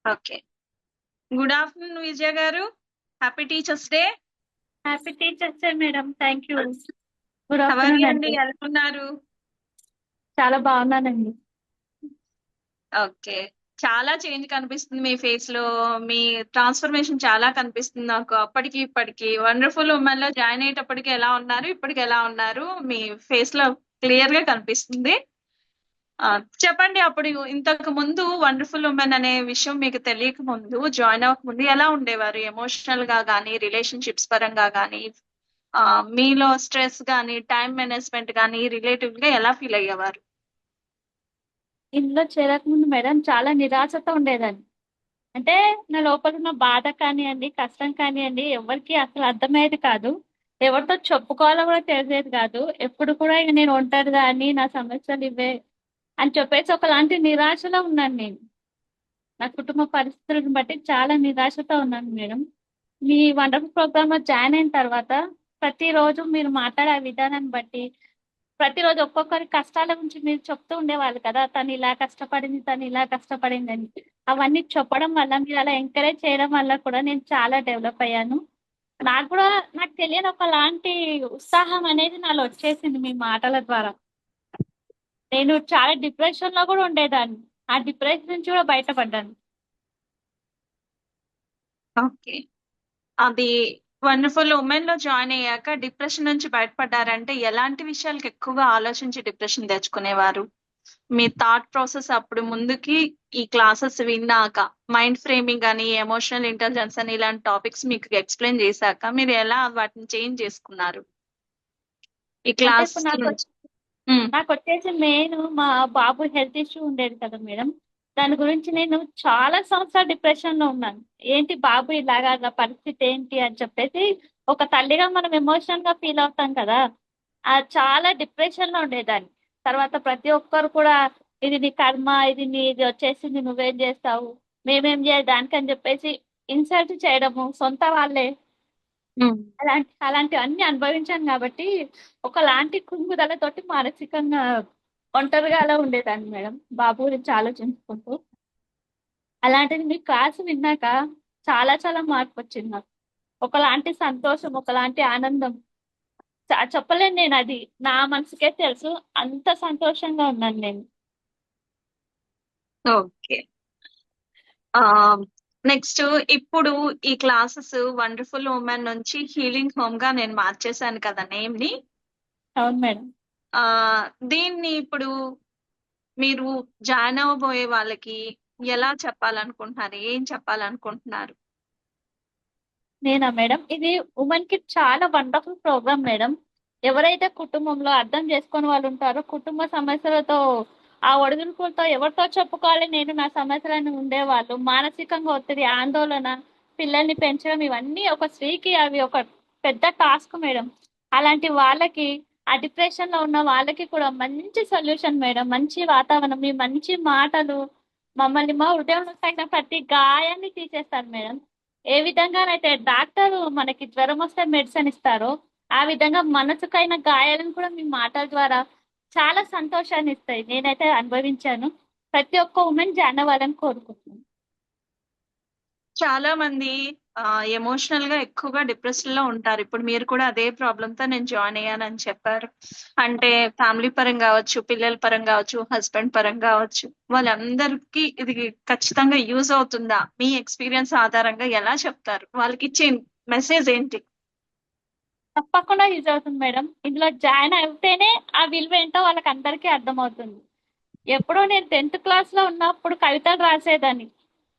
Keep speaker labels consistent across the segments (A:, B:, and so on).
A: Okay. Good afternoon Vijaya గారు. Happy teachers day.
B: Happy teachers day madam. Thank you. Good
A: how are you
B: afternoon
A: అండి?
B: అండి.
A: ఎలా ఉన్నారు?
B: చాలా బాగున్నానండి.
A: ఓకే. చాలా చేంజ్ కనిపిస్తుంది మీ ఫేస్‌లో. మీ ట్రాన్స్‌ఫర్మేషన్ చాలా కనిపిస్తుంది నాకు. అప్పటికి, ఇప్పటికి వండర్‌ఫుల్ ఉమెన్‌లో జాయిన్ అయ్యేటప్పటికి ఎలా ఉన్నారు? ఇప్పటికి ఎలా ఉన్నారు? మీ ఫేస్‌లో క్లియర్‌గా కనిపిస్తుంది. చెప్పండి, అప్పుడు ఇంతకు ముందు వండర్‌ఫుల్ ఉమెన్ అనే విషయం మీకు తెలియక ముందు, జాయిన్ అవ్వక ముందు ఎలా ఉండేవారు? ఎమోషనల్‌గా గాని, రిలేషన్‌షిప్స్ పరంగా గాని, మీలో స్ట్రెస్ గాని, టైమ్ మేనేజ్‌మెంట్ గాని, రిలేటివ్‌గా ఎలా ఫీల్ అయ్యేవారు?
B: ఇందులో చేరకముందు మేడం చాలా నిరాశతో ఉండేదాన్ని. అంటే నా లోపల ఉన్న బాధ కానివ్వండి, కష్టం కానివ్వండి, ఎవరికి అసలు అర్థమయ్యేది కాదు. ఎవరితో చెప్పుకోవాలో కూడా తెలిసేది కాదు. ఎప్పుడు కూడా ఇక నేను ఒంటరిదాన్ని, నా సమస్యలు ఇవే అని చెప్పేసి ఒకలాంటి నిరాశలో ఉన్నాను నేను. నా కుటుంబ పరిస్థితులను బట్టి చాలా నిరాశతో ఉన్నాను మేడం. మీ వండర్ఫుల్ ప్రోగ్రామ్ లో జాయిన్ అయిన తర్వాత ప్రతిరోజు మీరు మాట్లాడే ఆ విధానాన్ని బట్టి ప్రతిరోజు ఒక్కొక్కరి కష్టాల గురించి మీరు చెప్తూ ఉండేవాళ్ళు కదా, తను ఇలా కష్టపడింది, తను ఇలా కష్టపడింది అని. అవన్నీ చెప్పడం వల్ల, మీరు అలా ఎంకరేజ్ చేయడం వల్ల కూడా నేను చాలా డెవలప్ అయ్యాను. నాకు కూడా నాకు తెలియని ఒకలాంటి ఉత్సాహం అనేది నాలో వచ్చేసింది మీ మాటల ద్వారా. నేను చాలా డిప్రెషన్ లో కూడా ఉండేదాన్ని. ఆ డిప్రెషన్ నుంచి కూడా బయటపడ్డాను.
A: ఓకే. అది వండర్‌ఫుల్ ఉమెన్‌లో జాయిన్ అయ్యాక డిప్రెషన్ నుంచి బయటపడ్డారంటే, ఎలాంటి విషయాలకు ఎక్కువగా ఆలోచించి డిప్రెషన్ తెచ్చుకునేవారు? మీ థాట్ ప్రాసెస్ అప్పుడు ముందుకి ఈ క్లాసెస్ విన్నాక, మైండ్ ఫ్రేమింగ్ అని, ఎమోషనల్ ఇంటెలిజెన్స్ అని ఇలాంటి టాపిక్స్ మీకు ఎక్స్‌ప్లెయిన్ చేశాక మీరు ఎలా వాటిని చేంజ్ చేసుకున్నారు? ఈ
B: అంటే
A: క్లాస్
B: ఇప్పుడు
A: నుంచి. హ్మ్.
B: నాకు వచ్చేసి మెయిన్ మా బాబు హెల్త్ ఇష్యూ ఉండేది కదా మేడం. దాని గురించి నేను చాలా సంవత్సరాలు డిప్రెషన్ లో ఉన్నాను. ఏంటి బాబు ఇలాగా, నా పరిస్థితి ఏంటి అని చెప్పేసి ఒక తల్లిగా మనం ఎమోషనల్ గా ఫీల్ అవుతాం కదా. చాలా డిప్రెషన్ లో ఉండేదాన్ని. తర్వాత ప్రతి ఒక్కరు కూడా ఇది నీ కర్మ, ఇది వచ్చేసింది, నువ్వేం చేస్తావు, మేమేం చేయాలి దానికని చెప్పేసి ఇన్సల్ట్ చేయడము సొంత వాళ్ళే.
A: హ్మ్.
B: అలాంటివన్నీ అనుభవించాను కాబట్టి ఒకలాంటి కుంగుదలతోటి మానసికంగా ఒంటరిగా అలా ఉండేదాన్ని మేడం, బాబు గురించి ఆలోచించుకుంటూ. అలాంటిది మీ క్లాస్ విన్నాక చాలా చాలా మార్పు వచ్చింది నాకు. ఒకలాంటి సంతోషం, ఒకలాంటి ఆనందం. చెప్పలేను నేను, అది నా మనసుకే తెలుసు. అంత సంతోషంగా ఉన్నాను నేను.
A: ఓకే. నెక్స్ట్, ఇప్పుడు ఈ క్లాసెస్ వండర్‌ఫుల్ ఉమెన్ నుంచి హీలింగ్ హోమ్‌గా నేను మార్చేశాను కదా నేమ్‌ని.
B: అవును మేడం.
A: దీన్ని ఇప్పుడు మీరు జాయిన్ అవ్వబోయే వాళ్ళకి ఎలా చెప్పాలనుకుంటున్నారు? ఏం చెప్పాలనుకుంటున్నారు?
B: నేనా మేడం, ఇది ఉమెన్ కి చాలా వండర్ఫుల్ ప్రోగ్రామ్ మేడం. ఎవరైతే కుటుంబంలో అర్థం చేసుకొని వాళ్ళు ఉంటారో, కుటుంబ సమస్యలతో ఆ ఒడిదుడుకులతో ఎవరితో చెప్పుకోవాలి నేను నా సమస్యలను ఉండేవాళ్ళు, మానసికంగా ఒత్తిడి, ఆందోళన, పిల్లల్ని పెంచడం, ఇవన్నీ ఒక స్త్రీకి అవి ఒక పెద్ద టాస్క్ మేడం. అలాంటి వాళ్ళకి, ఆ డిప్రెషన్ లో ఉన్న వాళ్ళకి కూడా మంచి సొల్యూషన్ మేడం. మంచి వాతావరణం, మీ మంచి మాటలు మమ్మల్ని మా హృదయంలో తగిన ప్రతి గాయాన్ని తీసేస్తారు మేడం. ఏ విధంగానైతే డాక్టర్ మనకి జ్వరం వస్తే మెడిసిన్ ఇస్తారో, ఆ విధంగా మనసుకైన గాయాలను కూడా మీ మాటల ద్వారా చాలా సంతోషాన్ని ఇస్తాయి. నేనైతే అనుభవించాను. ప్రతి ఒక్క ఉమెన్ జాయిన్ అవ్వాలని కోరుకుంటున్నాను.
A: చాలా మంది ఎమోషనల్ గా ఎక్కువగా డిప్రెషన్ లో ఉంటారు. ఇప్పుడు మీరు కూడా అదే ప్రాబ్లమ్ తో నేను జాయిన్ అయ్యానని చెప్పారు. అంటే ఫ్యామిలీ పరంగా కావచ్చు, పిల్లల పరంగా కావచ్చు, హస్బెండ్ పరంగా కావచ్చు, వాళ్ళందరికీ ఇది ఖచ్చితంగా యూజ్ అవుతుందా? మీ ఎక్స్పీరియన్స్ ఆధారంగా ఎలా చెప్తారు? వాళ్ళకి ఇచ్చే మెసేజ్ ఏంటి?
B: తప్పకుండా యూజ్ అవుతుంది మేడం. ఇందులో జాయిన్ అయితేనే ఆ విలువ ఏంటో వాళ్ళకి అందరికీ అర్థమవుతుంది. ఎప్పుడో నేను 10th క్లాస్ లో ఉన్నప్పుడు కవితలు రాసేదాన్ని.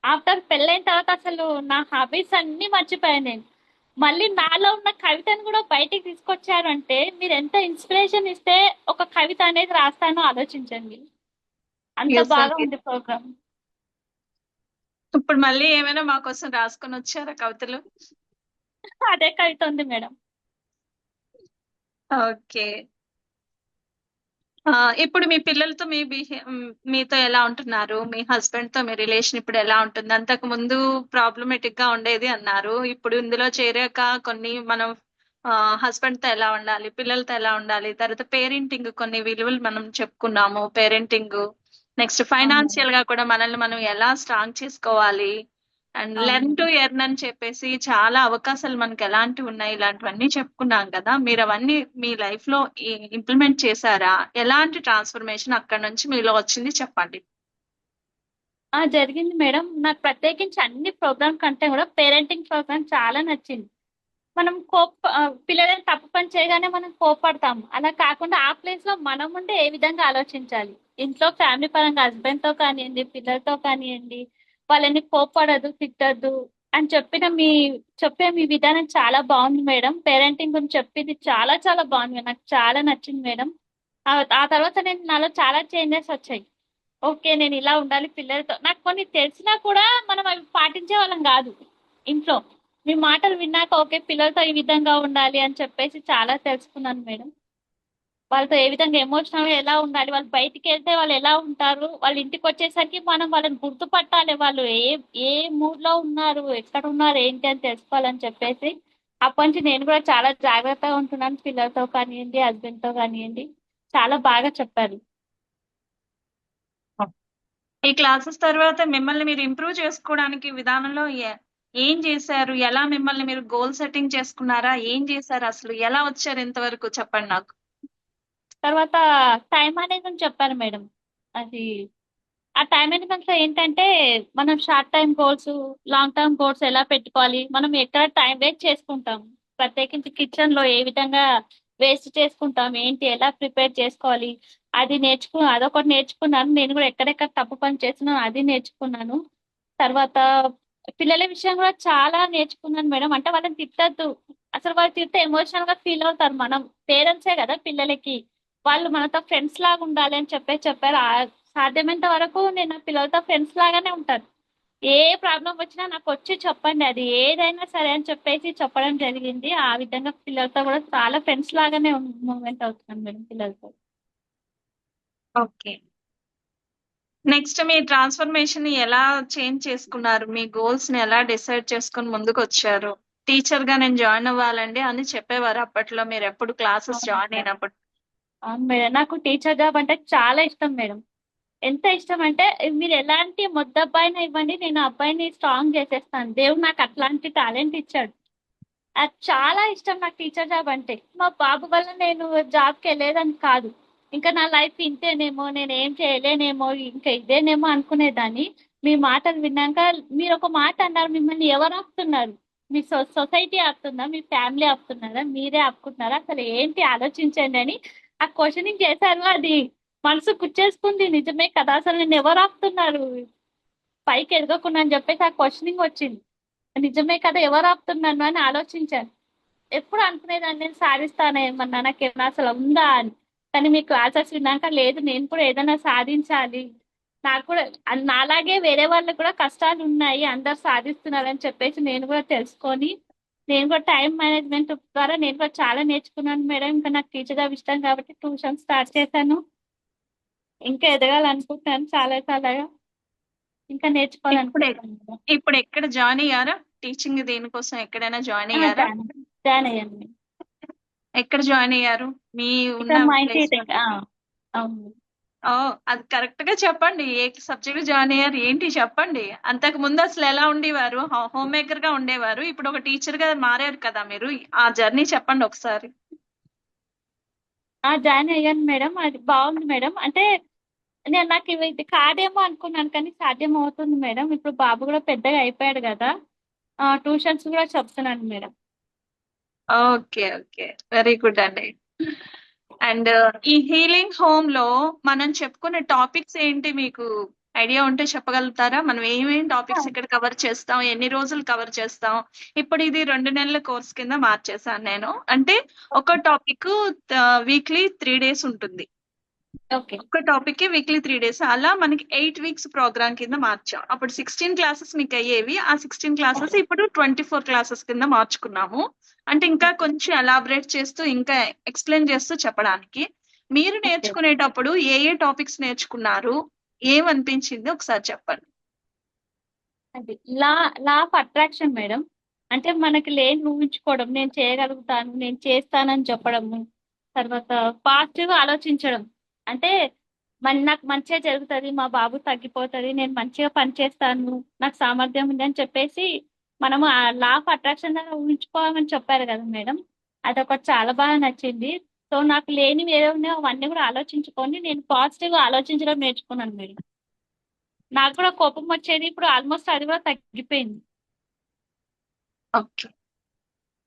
B: ఆఫ్టర్ పెళ్ళైన తర్వాత అసలు నా హాబీస్ అన్ని మర్చిపోయాను నేను. మళ్ళీ నాలో ఉన్న కవితను కూడా బయటికి తీసుకొచ్చారు అంటే మీరు ఎంత ఇన్స్పిరేషన్ ఇస్తే ఒక కవిత అనేది రాస్తానో ఆలోచించండి. అంత
A: ఎస్
B: బాగా
A: అండి.
B: ఉంది ప్రోగ్రామ్.
A: ఇప్పుడు మళ్ళీ ఏమైనా మా కోసం రాసుకొని వచ్చారా కవితలు?
B: అదే కవిత ఉంది మేడం.
A: ఓకే. ఇప్పుడు మీ పిల్లలతో మీతో ఎలా ఉంటున్నారు? మీ హస్బెండ్ తో మీ రిలేషన్ ఇప్పుడు ఎలా ఉంటుంది? అంతకు ముందు ప్రాబ్లమేటిక్ గా ఉండేది అన్నారు. ఇప్పుడు ఇందులో చేరాక కొన్ని మనం హస్బెండ్ తో ఎలా ఉండాలి? పిల్లలతో ఎలా ఉండాలి? తర్వాత పేరెంటింగ్ కొన్ని విలువలు మనం చెప్పుకున్నాము. పేరెంటింగ్, నెక్స్ట్
B: అవును మేడం.
A: ఫైనాన్షియల్ గా కూడా మనల్ని మనం ఎలా స్ట్రాంగ్ చేసుకోవాలి అండ్
B: అవును
A: లెర్న్ టు
B: మేడం.
A: ఎర్న్ అని చెప్పేసి చాలా అవకాశాలు మనకి ఎలాంటివి ఉన్నాయి ఇలాంటివన్నీ చెప్పుకున్నాం కదా. మీరు అవన్నీ మీ లైఫ్ లో ఇంప్లిమెంట్ చేశారా? ఎలాంటి ట్రాన్స్ఫర్మేషన్ అక్కడ నుంచి మీలో వచ్చింది చెప్పండి.
B: జరిగింది మేడం. నాకు ప్రత్యేకించి అన్ని ప్రోగ్రామ్ కంటే కూడా పేరెంటింగ్ ప్రోగ్రామ్ చాలా నచ్చింది. మనం పిల్లలని తప్పు పని చేయగానే మనం కోప్పడతాం. అలా కాకుండా ఆ ప్లేస్ లో మనం ఉంటే ఏ విధంగా ఆలోచించాలి. ఇంట్లో ఫ్యామిలీ పరంగా హస్బెండ్ తో కానివ్వండి, పిల్లలతో కానివ్వండి, వాళ్ళని కోప్పడదు, తిట్టద్దు అని చెప్పే మీ విధానం చాలా బాగుంది మేడం. పేరెంటింగ్ గురించి చెప్పింది చాలా చాలా బాగుంది. నాకు చాలా నచ్చింది మేడం. ఆ తర్వాత నాలో చాలా చేంజెస్ వచ్చాయి. ఓకే, నేను ఇలా ఉండాలి పిల్లలతో. నాకు కొన్ని తెలిసినా కూడా మనం అవి పాటించే వాళ్ళం కాదు ఇంట్లో. మీ మాటలు విన్నాక ఓకే, పిల్లలతో ఈ విధంగా ఉండాలి అని చెప్పేసి చాలా తెలుసుకున్నాను మేడం. వాళ్ళతో ఏ విధంగా ఎమోషనల్ గా ఎలా ఉండాలి, వాళ్ళు బయటికి వెళ్తే వాళ్ళు ఎలా ఉంటారు, వాళ్ళ ఇంటికి వచ్చేసరికి మనం వాళ్ళని గుర్తుపట్టాలి, వాళ్ళు ఏ మూడ్ లో ఉన్నారు, ఎక్కడ ఉన్నారు, ఏంటి అని తెలుసుకోవాలని చెప్పేసి అప్పటి నుంచి నేను కూడా చాలా జాగ్రత్తగా ఉంటున్నాను. పిల్లలతో కానివ్వండి, హస్బెండ్ తో కానివ్వండి. చాలా బాగా చెప్పారు.
A: ఈ క్లాసెస్ తర్వాత మిమ్మల్ని మీరు ఇంప్రూవ్ చేసుకోవడానికి విధానంలో ఏం చేశారు? ఎలా మిమ్మల్ని మీరు గోల్ సెట్టింగ్ చేసుకున్నారా? ఏం చేశారు? అసలు ఎలా వచ్చారు ఇంతవరకు చెప్పండి నాకు.
B: తర్వాత టైం మేనేజ్మెంట్ చెప్పారు మేడం. అది ఆ టైం మేనేజ్మెంట్ లో ఏంటంటే మనం short time goals, long term goals ఎలా పెట్టుకోవాలి, మనం ఎక్కడ టైం వేస్ట్ చేసుకుంటాం, ప్రత్యేకించి కిచెన్ లో ఏ విధంగా వేస్ట్ చేసుకుంటాం, ఏంటి ఎలా ప్రిపేర్ చేసుకోవాలి, అదొకటి నేర్చుకున్నాను. నేను కూడా ఎక్కడెక్కడ తప్పు పని చేస్తున్నాను అది నేర్చుకున్నాను. తర్వాత పిల్లల విషయం కూడా చాలా నేర్చుకున్నాను మేడం. అంటే వాళ్ళని తిట్టద్దు, అసలు వాళ్ళు తిడితే ఎమోషనల్ గా ఫీల్ అవుతారు. మనం పేరెంట్సే కదా పిల్లలకి, వాళ్ళు మనతో ఫ్రెండ్స్ లాగా ఉండాలి అని చెప్పారు. సాధ్యమైనంత వరకు నేను నా పిల్లలతో ఫ్రెండ్స్ లాగానే ఉంటాను. ఏ ప్రాబ్లం వచ్చినా నాకు వచ్చి చెప్పండి, అది ఏదైనా సరే అని చెప్పేసి చెప్పడం జరిగింది. ఆ విధంగా పిల్లలతో కూడా చాలా ఫ్రెండ్స్ లాగానే మూమెంట్ అవుతున్నాను మేడం పిల్లలతో.
A: ఓకే. నెక్స్ట్ మీ ట్రాన్స్ఫర్మేషన్ ని ఎలా చేంజ్ చేసుకున్నారు? మీ గోల్స్ ని ఎలా డిసైడ్ చేసుకుని ముందుకు వచ్చారు? టీచర్ గా నేను జాయిన్ అవ్వాలండి అని చెప్పేవారు అప్పట్లో మీరు ఎప్పుడు క్లాసెస్
B: అవును
A: జాయిన్
B: మేడం.
A: అయినప్పుడు?
B: అవును మేడం, నాకు టీచర్ జాబ్ అంటే చాలా ఇష్టం మేడం. ఎంత ఇష్టం అంటే మీరు ఎలాంటి మొద్దబ్బాయిని ఇవ్వండి, నేను ఆ అబ్బాయిని స్ట్రాంగ్ చేసేస్తాను. దేవుడు నాకు అట్లాంటి టాలెంట్ ఇచ్చాడు. అది చాలా ఇష్టం నాకు టీచర్ జాబ్ అంటే. మా బాబు వల్ల నేను జాబ్కి వెళ్ళేదని కాదు, ఇంకా నా లైఫ్ ఇంతేనేమో, నేను ఏం చేయలేనేమో, ఇంకా ఇదేనేమో అనుకునేదాన్ని. మీ మాటలు విన్నాక మీరు ఒక మాట అన్నారు, మిమ్మల్ని ఎవరు ఆపుతున్నారు? మీ సొసైటీ ఆపుతుందా, మీ ఫ్యామిలీ ఆపుతున్నారా, మీరే ఆపుకుంటున్నారా, అసలు ఏంటి ఆలోచించండి అని ఆ క్వశ్చనింగ్ చేశారు. అది మనసు గుచ్చేసుకుంది. నిజమే కదా, అసలు నేను ఎవరు ఆపుతున్నారు పైకి ఎదగకుండా అని చెప్పేసి ఆ క్వశ్చనింగ్ వచ్చింది. నిజమే కదా, ఎవరు ఆపుతున్నాను అని ఆలోచించాను. ఎప్పుడు అనుకునేదాన్ని నేను సాధిస్తాను ఏమన్నా, నాకు ఏమన్నా అసలు ఉందా అని. కానీ మీ క్లాసెస్ విన్నాక లేదు, నేను కూడా ఏదైనా సాధించాలి, నాకు కూడా నాలాగే వేరే వాళ్ళకి కూడా కష్టాలు ఉన్నాయి, అందరు సాధిస్తున్నారని చెప్పేసి నేను కూడా తెలుసుకొని, నేను కూడా టైం మేనేజ్మెంట్ ద్వారా నేను కూడా చాలా నేర్చుకున్నాను మేడం. ఇంకా నాకు టీచర్ జాబ్ ఇష్టం కాబట్టి ట్యూషన్ స్టార్ట్ చేశాను. ఇంకా ఎదగాలనుకుంటున్నాను చాలా చాలా, ఇంకా
A: ఇప్పుడు
B: నేర్చుకోవాలనుకుంటున్నాను మేడం.
A: ఇప్పుడు ఎక్కడ జాయిన్ అయ్యారా? టీచింగ్ దేనికోసం ఎక్కడైనా జాయిన్ అయ్యారా?
B: జాయిన్ అయ్యాను మేడం.
A: ఎక్కడ జాయిన్ అయ్యారు? మీ ఉన్న
B: ఇక్కడ మా ఇంటి
A: ప్లేస్ లో?
B: దగ్గర అవును.
A: ఓ, అది కరెక్ట్ గా చెప్పండి. ఏ సబ్జెక్ట్ జాయిన్ అయ్యారు ఏంటి చెప్పండి. అంతకు ముందు అసలు ఎలా ఉండేవారు? హోమ్ మేకర్ గా ఉండేవారు, ఇప్పుడు ఒక టీచర్ గా మారారు కదా మీరు. ఆ జర్నీ చెప్పండి ఒకసారి.
B: జాయిన్ అయ్యాను మేడం. అది బాగుంది మేడం. అంటే నాకు ఇది కాదేమో అనుకున్నాను, కానీ సాధ్యం అవుతుంది మేడం. ఇప్పుడు బాబు కూడా పెద్దగా అయిపోయాడు కదా, ట్యూషన్స్ కూడా చెప్తున్నాను madam.
A: Okay, okay, very good అండి. అండ్ ఈ హీలింగ్ హోమ్ లో మనం చెప్పుకునే టాపిక్స్ ఏంటి మీకు ఐడియా ఉంటే చెప్పగలుగుతారా? మనం ఏమేం టాపిక్స్ ఇక్కడ కవర్ చేస్తాం, ఎన్ని రోజులు కవర్ చేస్తాం? ఇప్పుడు ఇది 2 నెలల కోర్స్ కింద మార్చేసాను నేను. అంటే ఒక టాపిక్ వీక్లీ 3 days ఉంటుంది.
B: ఓకే.
A: ఒక టాపిక్ కి వీక్లీ 3 days, అలా మనకి 8 weeks ప్రోగ్రామ్ కింద మార్చాం. అప్పుడు 16 క్లాసెస్ మీకు అయ్యేవి, ఆ 16 క్లాసెస్ ఇప్పుడు 24 క్లాసెస్ కింద మార్చుకున్నాము. అంటే ఇంకా కొంచెం ఎలాబరేట్ చేస్తూ ఇంకా ఎక్స్ప్లెయిన్ చేస్తూ చెప్పడానికి. మీరు
B: ఓకే.
A: నేర్చుకునేటప్పుడు ఏ ఏ టాపిక్స్ నేర్చుకున్నారు? ఏమనిపించింది ఒకసారి చెప్పండి.
B: అది లా లా ఆఫ్ అట్రాక్షన్ మేడం. అంటే మనకి లేని ఊహించుకోవడం, నేను చేయగలుగుతాను, నేను చేస్తానని చెప్పడము. తర్వాత పాజిటివ్ ఆలోచించడం. అంటే నాకు మంచిగా జరుగుతుంది, మా బాబు తగ్గిపోతుంది, నేను మంచిగా పని చేస్తాను, నాకు సామర్థ్యం ఉంది అని చెప్పేసి మనము ఆ లా ఆఫ్ అట్రాక్షన్ ఊహించుకోవాలని చెప్పారు కదా మేడం. అదొకటి చాలా బాగా నచ్చింది. సో నాకు లేనివి ఏదో ఉన్నాయో అవన్నీ కూడా ఆలోచించుకొని నేను పాజిటివ్ గా ఆలోచించడం నేర్చుకున్నాను మేడం. నాకు కూడా కోపం వచ్చేది, ఇప్పుడు ఆల్మోస్ట్ అది కూడా తగ్గిపోయింది.
A: ఓకే.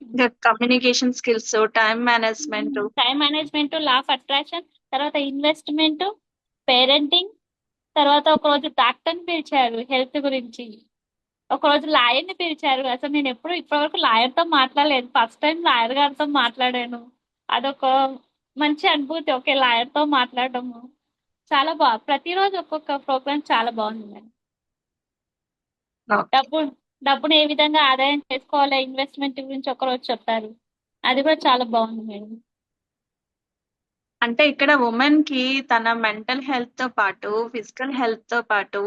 A: ఇంకా communication skills, time management.
B: Time management, law of attraction, తర్వాత ఇన్వెస్ట్మెంట్, పేరెంటింగ్, తర్వాత ఒక రోజు డాక్టర్ని పిలిచారు హెల్త్ గురించి, ఒక రోజు లాయర్ని పిలిచారు. అసలు నేను ఎప్పుడు ఇప్పటివరకు లాయర్ తో మాట్లాడలేదు, ఫస్ట్ టైం లాయర్ గారితో మాట్లాడాను. అదొక మంచి అనుభూతి, ఓకే లాయర్ తో మాట్లాడటము. చాలా ప్రతిరోజు ఒక్కొక్క ప్రోగ్రామ్ చాలా బాగుంది మేడం.
A: ఓకే.
B: డబ్బు డబ్బును ఏ విధంగా ఆదాయం చేసుకోవాలో ఇన్వెస్ట్మెంట్ గురించి ఒకరోజు చెప్పారు. అది కూడా చాలా బాగుంది మేడం.
A: అంటే ఇక్కడ ఉమెన్ కి తన మెంటల్ హెల్త్ తో పాటు ఫిజికల్ హెల్త్ తో పాటు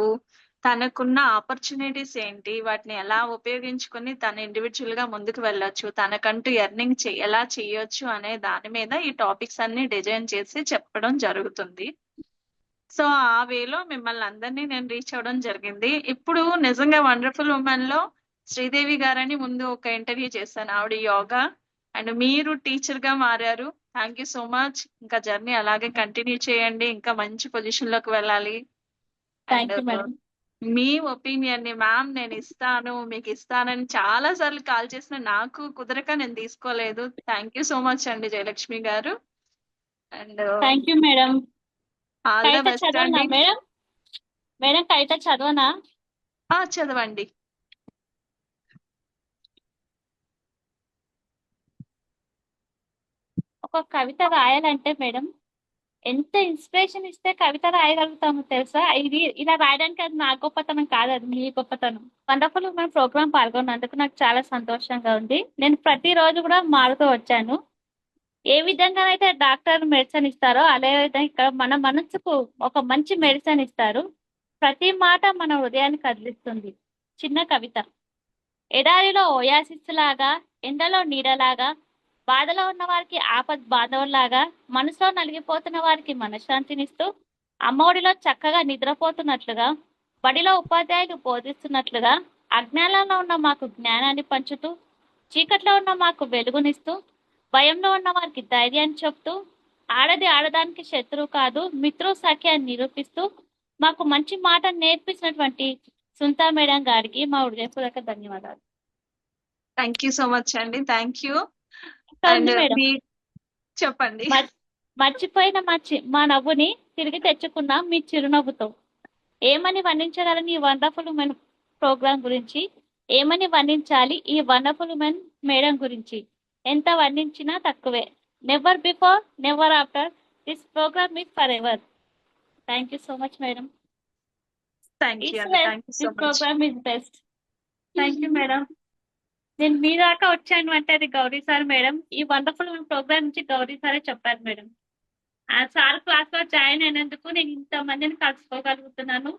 A: తనకున్న ఆపర్చునిటీస్ ఏంటి, వాటిని ఎలా ఉపయోగించుకొని తన ఇండివిజువల్ గా ముందుకు వెళ్ళొచ్చు, తనకంటూ ఎర్నింగ్ ఎలా చేయొచ్చు అనే దాని మీద ఈ టాపిక్స్ అన్ని డిజైన్ చేసి చెప్పడం జరుగుతుంది. సో ఆ వేలో మిమ్మల్ని అందరినీ నేను రీచ్ అవ్వడం జరిగింది. ఇప్పుడు నిజంగా వండర్ఫుల్ ఉమెన్ లో శ్రీదేవి గారని ముందు ఒక ఇంటర్వ్యూ చేశాను, ఆవిడ యోగా, అండ్ మీరు టీచర్ గా మారారు. Thank you so much. ఇంకా జర్నీ అలాగే కంటిన్యూ చేయండి, ఇంకా మంచి పొజిషన్ లోకి వెళ్ళాలి. And
B: thank you madam.
A: Me opinion ని మ్యామ్ నేను ఇస్తాను మీకు ఇస్తానని చాలా సార్లు కాల్ చేసిన నాకు కుదరక నేను తీసుకోలేదు. థ్యాంక్ యూ సో మచ్ అండి Jayalakshmi garu. And
B: thank you madam.
A: All the
B: కవిత
A: బెస్ట్
B: చదవనా
A: అండి.
B: మేడం? మేడం కవిత చదవనా?
A: చదవండి.
B: ఒక కవిత రాయాలంటే మేడం ఎంత ఇన్స్పిరేషన్ ఇస్తే కవిత రాయగలుగుతామో తెలుసా? ఇది ఇలా రాయడానికి అది నా గొప్పతనం కాదు, అది మీ గొప్పతనం. వండర్ఫుల్ ఉమెన్ ప్రోగ్రామ్ పాల్గొన్నందుకు నాకు చాలా సంతోషంగా ఉంది. నేను ప్రతిరోజు కూడా మారుతూ వచ్చాను. ఏ విధంగా అయితే డాక్టర్ మెడిసిన్ ఇస్తారో అదే విధంగా ఇక్కడ మన మనసుకు ఒక మంచి మెడిసిన్ ఇస్తారు. ప్రతి మాట మన హృదయాన్ని కదిలిస్తుంది. చిన్న కవిత. ఎడారిలో ఓయాసిస్ లాగా, ఎండలో నీడలాగా, బాధలో ఉన్న వారికి ఆపద్ బాంధవులాగా, మనసులో నలిగిపోతున్న వారికి మనశ్శాంతినిస్తూ, అమ్మఒడిలో చక్కగా నిద్రపోతున్నట్లుగా, బడిలో ఉపాధ్యాయులు బోధిస్తున్నట్లుగా, అజ్ఞానంలో ఉన్న మాకు జ్ఞానాన్ని పంచుతూ, చీకట్లో ఉన్న మాకు వెలుగునిస్తూ, భయంలో ఉన్న వారికి ధైర్యాన్ని చెప్తూ, ఆడది ఆడదానికి శత్రువు కాదు మిత్రు సఖ్యాన్ని నిరూపిస్తూ మాకు మంచి మాట నేర్పించినటువంటి సుంతా మేడం గారికి మా హృదయపూర్వక ధన్యవాదాలు.
A: థ్యాంక్ యూ సో మచ్ అండి. Thank you.
B: ఇంకా
A: అండ్
B: ఉంది మేడం.
A: మీ చెప్పండి.
B: మర్చిపోయిన మా నవ్వుని తిరిగి తెచ్చుకున్న మీ చిరునవ్వుతో. ఏమని వర్ణించగలని ఈ వండర్ఫుల్ ఉమెన్ ప్రోగ్రాం గురించి, ఏమని వర్ణించాలి ఈ వండర్ఫుల్ ఉమెన్ మేడం గురించి? ఎంత వర్ణించినా తక్కువే. Never before, never after, this program is forever. Thank you so much madam.
A: Thank you అండి. Thank you so
B: this
A: much.
B: Program is best.
A: Thank you madam.
B: నేను మీ దాకా వచ్చాను అంటే అది గౌరీ సార్ మేడం. ఈ వండర్ఫుల్ ప్రోగ్రామ్ నుంచి గౌరీ సారే చెప్పారు మేడం. ఆ సార్ క్లాస్ లో జాయిన్ అయినందుకు నేను ఇంత మందిని కలుసుకోగలుగుతున్నాను.